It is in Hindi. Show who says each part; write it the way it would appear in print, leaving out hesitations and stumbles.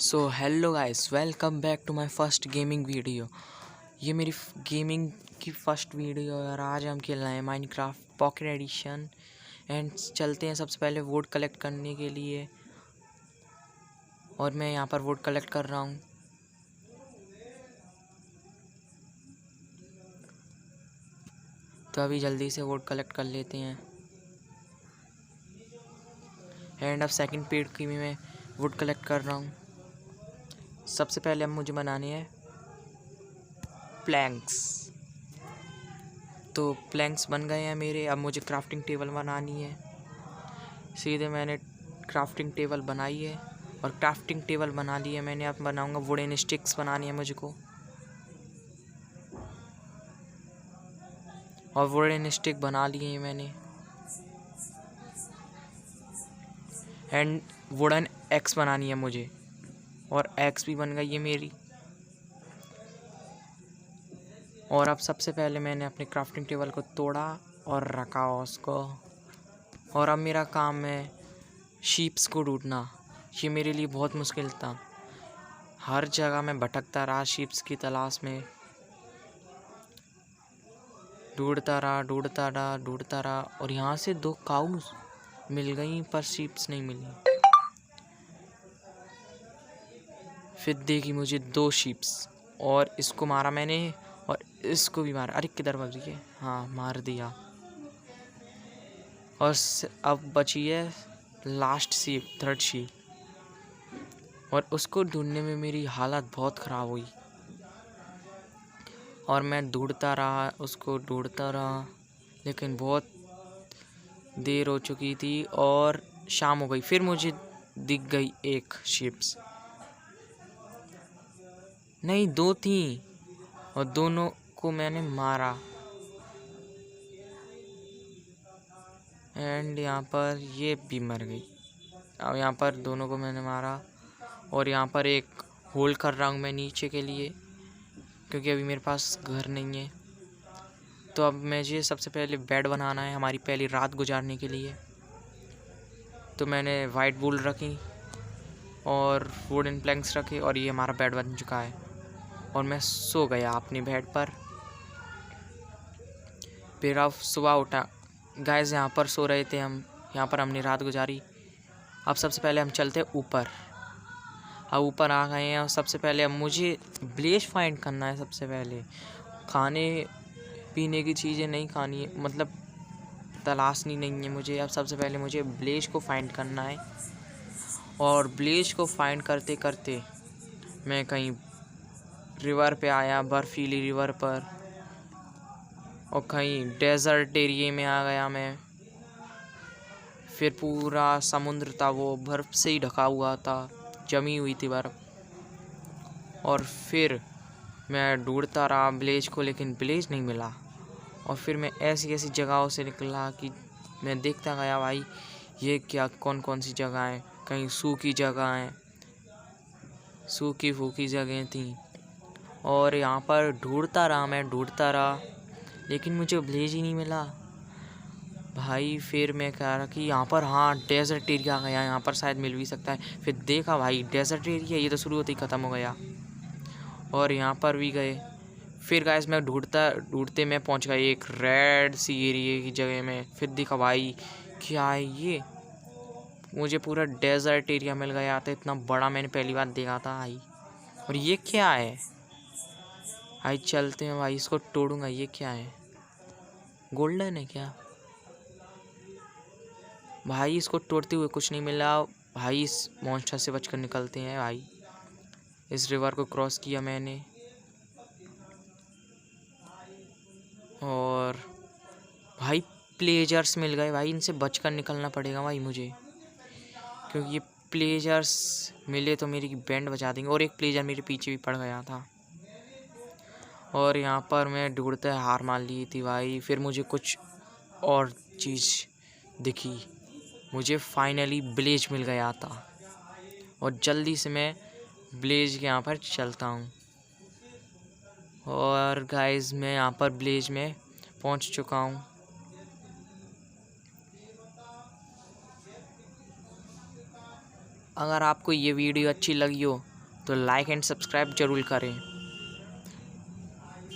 Speaker 1: So hello guys, welcome back to my first gaming video. ये मेरी गेमिंग की फर्स्ट वीडियो है और आज हम खेल रहे हैं माइनक्राफ्ट पॉकेट एडिशन। एंड चलते हैं सबसे पहले वोट कलेक्ट करने के लिए, और मैं यहाँ पर वोट कलेक्ट कर रहा हूँ। तो अभी जल्दी से वोट कलेक्ट कर लेते हैं। एंड अब सेकंड पेड की भी मैं वोट कलेक्ट कर रहा हूँ। सबसे पहले अब मुझे बनाने हैं प्लैंक्स। तो प्लैंक्स बन गए हैं मेरे। अब मुझे क्राफ्टिंग टेबल बनानी है। सीधे मैंने क्राफ्टिंग टेबल बनाई है और क्राफ्टिंग टेबल बना ली है मैंने। अब बनाऊंगा वुडन स्टिक्स बनानी है मुझको, और वुडन स्टिक बना लिए हैं मैंने। एंड वुडन एक्स बनानी है मुझे, और एक्स भी बन गई है मेरी। और अब सबसे पहले मैंने अपने क्राफ्टिंग टेबल को तोड़ा और रखा उसको। और अब मेरा काम है शीप्स को ढूंढना। ये मेरे लिए बहुत मुश्किल था। हर जगह मैं भटकता रहा शीप्स की तलाश में, ढूंढता रहा। और यहाँ से 2 काउस मिल गई पर शीप्स नहीं मिली। फिर देखी मुझे 2 शीप्स, और इसको मारा मैंने और इसको भी मारा। अरे किधर भाग रही है? हाँ, मार दिया। और अब बची है लास्ट शीप, थर्ड शीप, और उसको ढूंढने में मेरी हालत बहुत ख़राब हुई। और मैं ढूंढता रहा, लेकिन बहुत देर हो चुकी थी और शाम हो गई। फिर मुझे दिख गई एक शिप्स, नहीं 2 थी, और दोनों को मैंने मारा। एंड यहाँ पर ये भी मर गई। अब यहाँ पर दोनों को मैंने मारा, और यहाँ पर एक होल्ड कर रहा हूँ मैं नीचे के लिए, क्योंकि अभी मेरे पास घर नहीं है। तो अब मुझे सबसे पहले बेड बनाना है हमारी पहली रात गुजारने के लिए। तो मैंने वाइट वूल रखी और वुडन प्लैंक्स रखे, और ये हमारा बेड बन चुका है। और मैं सो गया अपने बेड पर। फिर अब सुबह उठा। गाइस, यहाँ पर सो रहे थे हम, यहाँ पर हमने रात गुजारी। अब सबसे पहले हम चलते ऊपर। अब ऊपर आ गए हैं, और सबसे पहले अब मुझे ब्लेज फाइंड करना है। सबसे पहले खाने पीने की चीज़ें नहीं खानी है, मतलब तलाशनी नहीं है मुझे। अब सबसे पहले मुझे ब्लेज को फाइंड करना है, और ब्लेज को फाइंड करते करते मैं कहीं रिवर पे आया, बर्फीली रिवर पर, और कहीं डेजर्ट एरिया में आ गया मैं। फिर पूरा समुद्र था, वो बर्फ़ से ही ढका हुआ था, जमी हुई थी बर्फ़। और फिर मैं ढूंढता रहा ब्लेज को, लेकिन ब्लेज नहीं मिला। और फिर मैं ऐसी ऐसी जगहों से निकला कि मैं देखता गया भाई ये क्या, कौन कौन सी जगह है। कहीं सूखी जगह है, सूखी फूकी जगह थी। और यहाँ पर ढूंढता रहा, लेकिन मुझे ब्लेज ही नहीं मिला भाई। फिर मैं कह रहा कि यहाँ पर, हाँ, डेजर्ट एरिया आ गया, यहाँ पर शायद मिल भी सकता है। फिर देखा भाई डेजर्ट एरिया, ये तो शुरू होते ही ख़त्म हो गया। और यहाँ पर भी गए। फिर गाइस मैं ढूंढते मैं पहुँच गया एक रेड सी एरिया की जगह में। फिर देखा भाई क्या है ये, मुझे पूरा डेजर्ट एरिया मिल गया था। इतना बड़ा मैंने पहली बार देखा था भाई। और ये क्या है भाई? चलते हैं भाई, इसको तोड़ूंगा। ये क्या है? गोल्डन है क्या भाई? इसको तोड़ते हुए कुछ नहीं मिला भाई। इस मॉन्स्टर से बचकर निकलते हैं भाई। इस रिवर को क्रॉस किया मैंने, और भाई प्लेजर्स मिल गए भाई। इनसे बचकर निकलना पड़ेगा भाई मुझे, क्योंकि ये प्लेजर्स मिले तो मेरी बैंड बजा देंगे। और एक प्लेजर मेरे पीछे भी पड़ गया था, और यहाँ पर मैं ढूंढते हार मान ली थी भाई। फिर मुझे कुछ और चीज़ दिखी, मुझे फाइनली ब्लेज मिल गया था। और जल्दी से मैं ब्लेज के यहाँ पर चलता हूँ। और गाइस मैं यहाँ पर ब्लेज में पहुँच चुका हूँ। अगर आपको ये वीडियो अच्छी लगी हो तो लाइक एंड सब्सक्राइब ज़रूर करें।